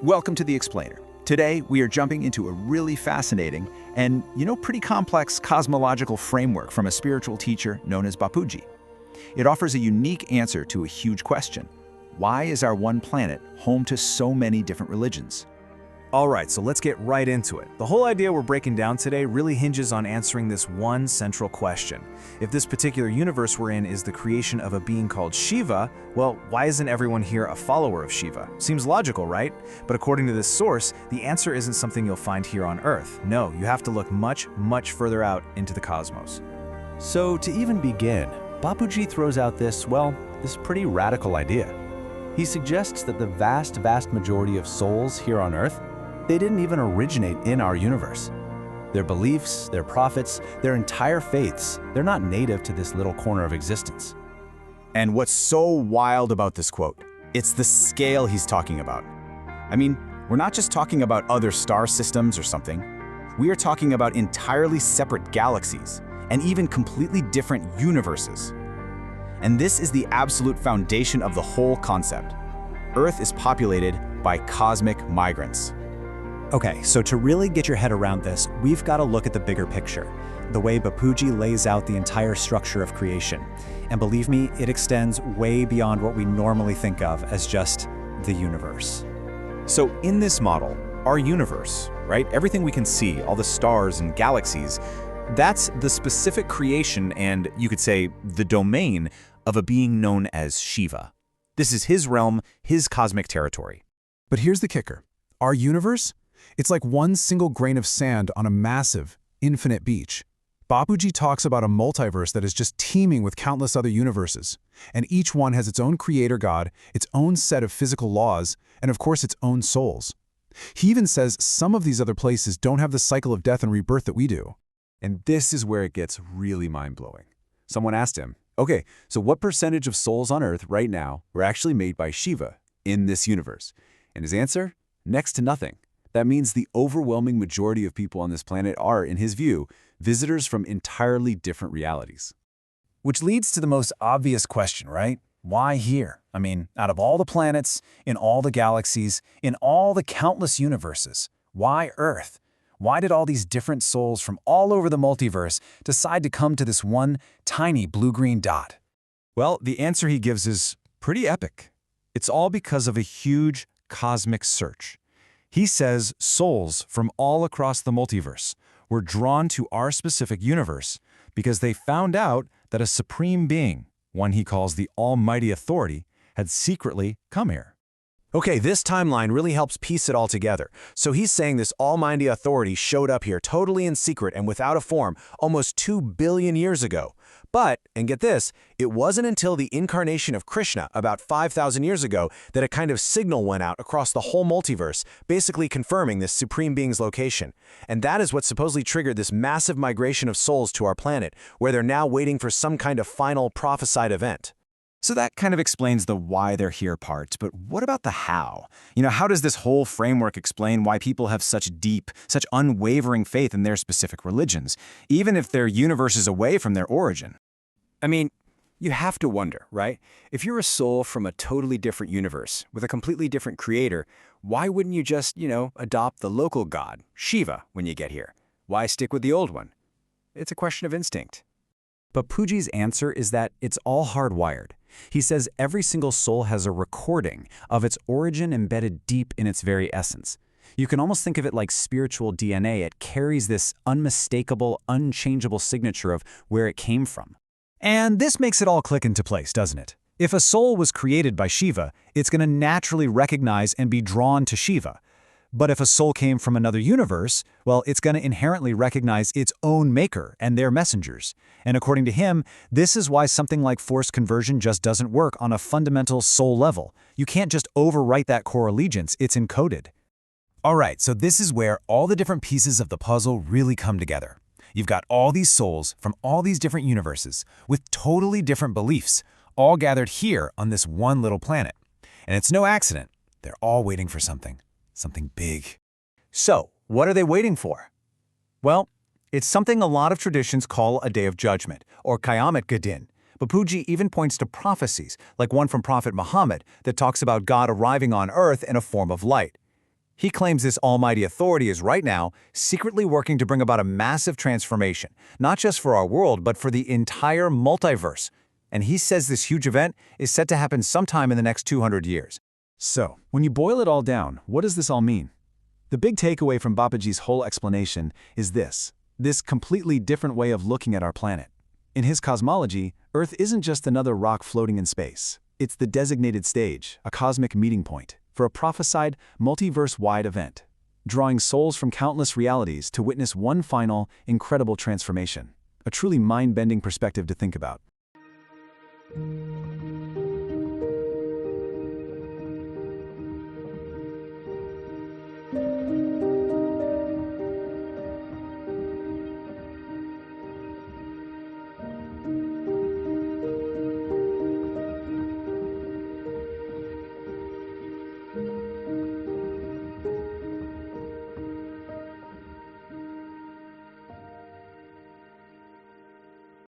Welcome to The Explainer. Today, we are jumping into a really fascinating and, pretty complex cosmological framework from a spiritual teacher known as Bapuji. It offers a unique answer to a huge question. Why is our one planet home to so many different religions? All right, so let's get right into it. The whole idea we're breaking down today really hinges on answering this one central question. If this particular universe we're in is the creation of a being called Shiva, well, why isn't everyone here a follower of Shiva? Seems logical, right? But according to this source, the answer isn't something you'll find here on Earth. No, you have to look much, much further out into the cosmos. So to even begin, Bapuji throws out this pretty radical idea. He suggests that the vast majority of souls here on Earth, they didn't even originate in our universe. Their beliefs, their prophets, their entire faiths, they're not native to this little corner of existence. And what's so wild about this quote, it's the scale he's talking about. I mean, we're not just talking about other star systems or something. We are talking about entirely separate galaxies and even completely different universes. And this is the absolute foundation of the whole concept. Earth is populated by cosmic migrants. Okay, so to really get your head around this, we've got to look at the bigger picture, the way Bapuji lays out the entire structure of creation. And believe me, it extends way beyond what we normally think of as just the universe. So in this model, our universe, right, everything we can see, all the stars and galaxies, that's the specific creation and, you could say, the domain of a being known as Shiva. This is his realm, his cosmic territory. But here's the kicker. Our universe? It's like one single grain of sand on a massive, infinite beach. Bapuji talks about a multiverse that is just teeming with countless other universes, and each one has its own creator god, its own set of physical laws, and of course its own souls. He even says some of these other places don't have the cycle of death and rebirth that we do. And this is where it gets really mind-blowing. Someone asked him, okay, so what percentage of souls on Earth right now were actually made by Shiva in this universe? And his answer? Next to nothing. That means the overwhelming majority of people on this planet are, in his view, visitors from entirely different realities. Which leads to the most obvious question, right? Why here? I mean, out of all the planets, in all the galaxies, in all the countless universes, why Earth? Why did all these different souls from all over the multiverse decide to come to this one tiny blue-green dot? Well, the answer he gives is pretty epic. It's all because of a huge cosmic search. He says souls from all across the multiverse were drawn to our specific universe because they found out that a supreme being, one he calls the Almighty Authority, had secretly come here. Okay, this timeline really helps piece it all together. So he's saying this almighty authority showed up here totally in secret and without a form almost 2 billion years ago. But, and get this, it wasn't until the incarnation of Krishna about 5,000 years ago that a kind of signal went out across the whole multiverse, basically confirming this supreme being's location. And that is what supposedly triggered this massive migration of souls to our planet, where they're now waiting for some kind of final prophesied event. So that kind of explains the why they're here part, but what about the how? How does this whole framework explain why people have such deep, such unwavering faith in their specific religions, even if their universe is away from their origin? I mean, you have to wonder, right? If you're a soul from a totally different universe, with a completely different creator, why wouldn't you just, adopt the local god, Shiva, when you get here? Why stick with the old one? It's a question of instinct. Bapuji's answer is that it's all hardwired. He says every single soul has a recording of its origin embedded deep in its very essence. You can almost think of it like spiritual DNA. It carries this unmistakable, unchangeable signature of where it came from. And this makes it all click into place, doesn't it? If a soul was created by Shiva, it's going to naturally recognize and be drawn to Shiva. But if a soul came from another universe, well, it's going to inherently recognize its own maker and their messengers. And according to him, this is why something like forced conversion just doesn't work on a fundamental soul level. You can't just overwrite that core allegiance, it's encoded. All right, so this is where all the different pieces of the puzzle really come together. You've got all these souls from all these different universes with totally different beliefs, all gathered here on this one little planet. And it's no accident. They're all waiting for something big. So, what are they waiting for? Well, it's something a lot of traditions call a day of judgment, or Qiyamat Gadin. Bapuji even points to prophecies, like one from Prophet Muhammad, that talks about God arriving on earth in a form of light. He claims this almighty authority is right now secretly working to bring about a massive transformation, not just for our world, but for the entire multiverse. And he says this huge event is set to happen sometime in the next 200 years. So, when you boil it all down, what does this all mean? The big takeaway from Bapuji's whole explanation is this completely different way of looking at our planet. In his cosmology, Earth isn't just another rock floating in space. It's the designated stage, a cosmic meeting point, for a prophesied, multiverse-wide event, drawing souls from countless realities to witness one final, incredible transformation. A truly mind-bending perspective to think about.